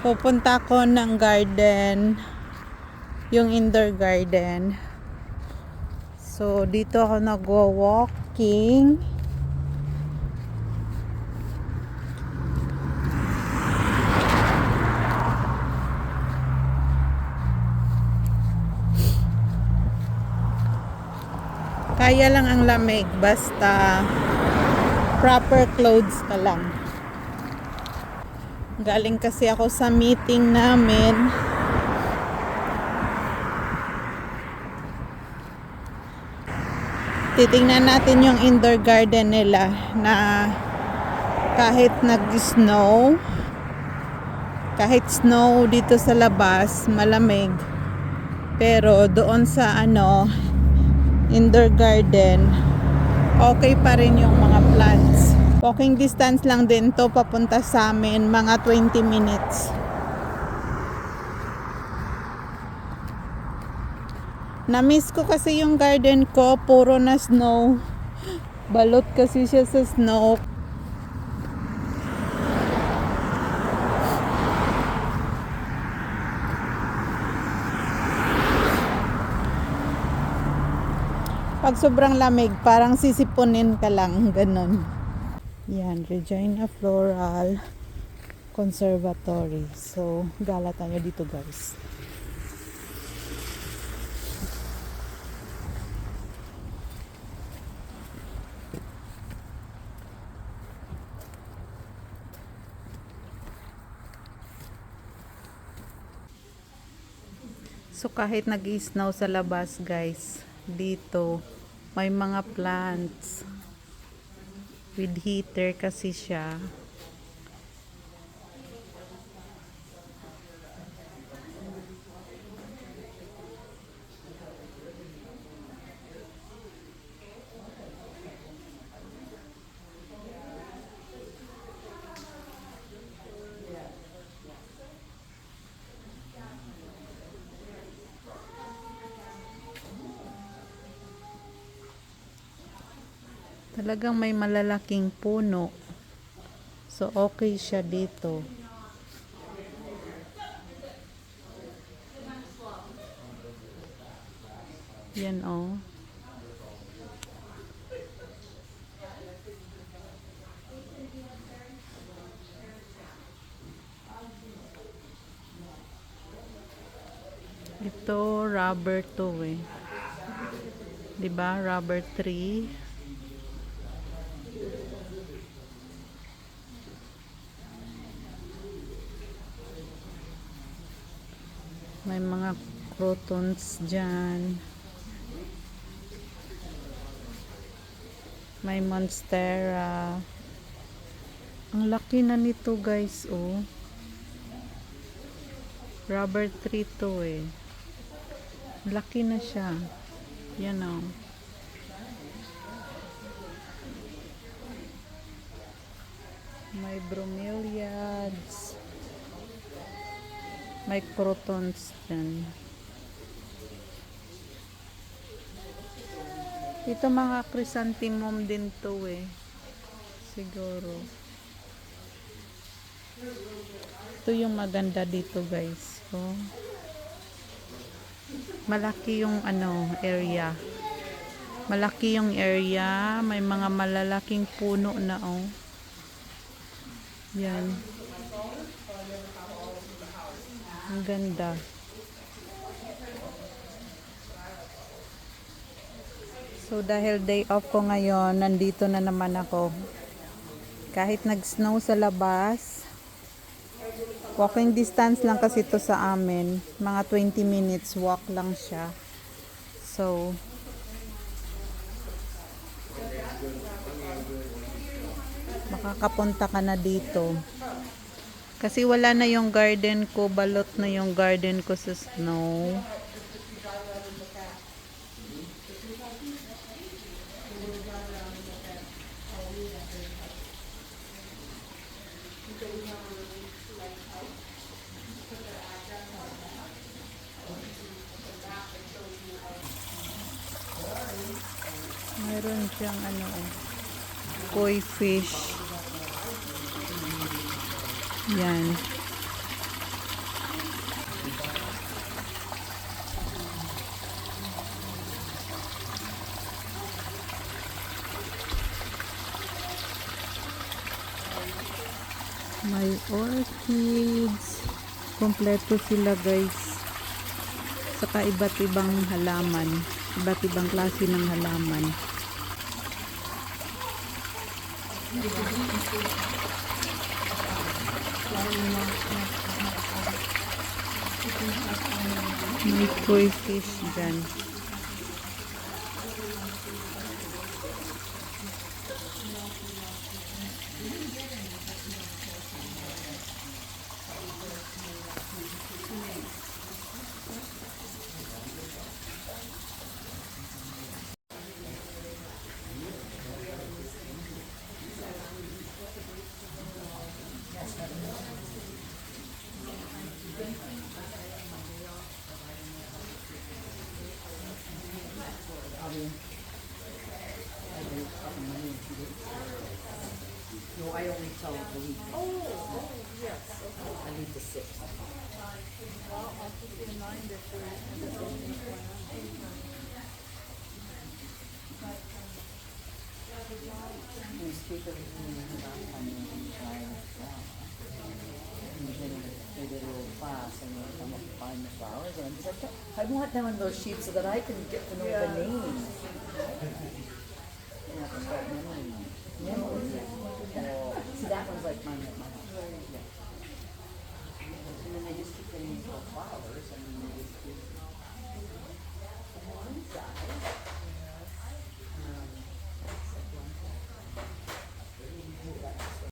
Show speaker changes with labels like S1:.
S1: Pupunta ko ng garden, yung indoor garden. So dito ako nagwo-walking. Kaya lang ang lamig, basta proper clothes ka lang. Galing kasi ako sa meeting namin. Titingnan natin yung indoor garden nila na kahit nag-snow, kahit snow dito sa labas, malamig. Pero doon sa indoor garden, okay pa rin yung mga plants. Walking distance lang din to papunta sa amin, mga 20 minutes. Na-miss ko kasi yung garden ko, puro na snow. Balot kasi siya sa snow. Pag sobrang lamig, parang sisipunin ka lang, ganun. Yan, Regina Floral Conservatory. So, gala tayo dito, guys. So, kahit nag-snow sa labas, guys, dito may mga plants with heater kasi siya. Talagang may malalaking puno. So, okay siya dito. Yan, oh. Ito, rubber to eh. Diba? Rubber tree. May mga crotons dyan. May monstera. Ang laki na nito, guys, oh. Rubber tree to eh. Laki na siya. Yan, oh. May bromeliads. May crotons dyan. Ito mga chrysanthemum din to eh. Siguro. Ito yung maganda dito, guys. Oh. Malaki yung area. Malaki yung area. May mga malalaking puno na oh. Yan. Ang ganda. So dahil day off ko ngayon, nandito na naman ako. Kahit nag-snow sa labas, walking distance lang kasi ito sa amin. Mga 20 minutes walk lang siya. So, makakapunta ka na dito. Kasi wala na yung garden ko, balot na yung garden ko sa snow. Mayroon siyang koi fish. Yan. May orchids. Kompleto sila guys. Saka iba't ibang halaman. Iba't ibang klase ng halaman. May koi fish dyan.
S2: No, I only tell the week. Oh, yes. Okay. I need the 6th.
S1: Well, I'll keep you in mind if we're in the building plan.
S2: We speak of it we did a little class and we come up and find the flowers and I said, I want them on those sheets so that I can get to know the names. You have to start memorizing them. See, that one's like mine at my house. Yeah. And then they just keep getting these little flowers and then they just keep on one side.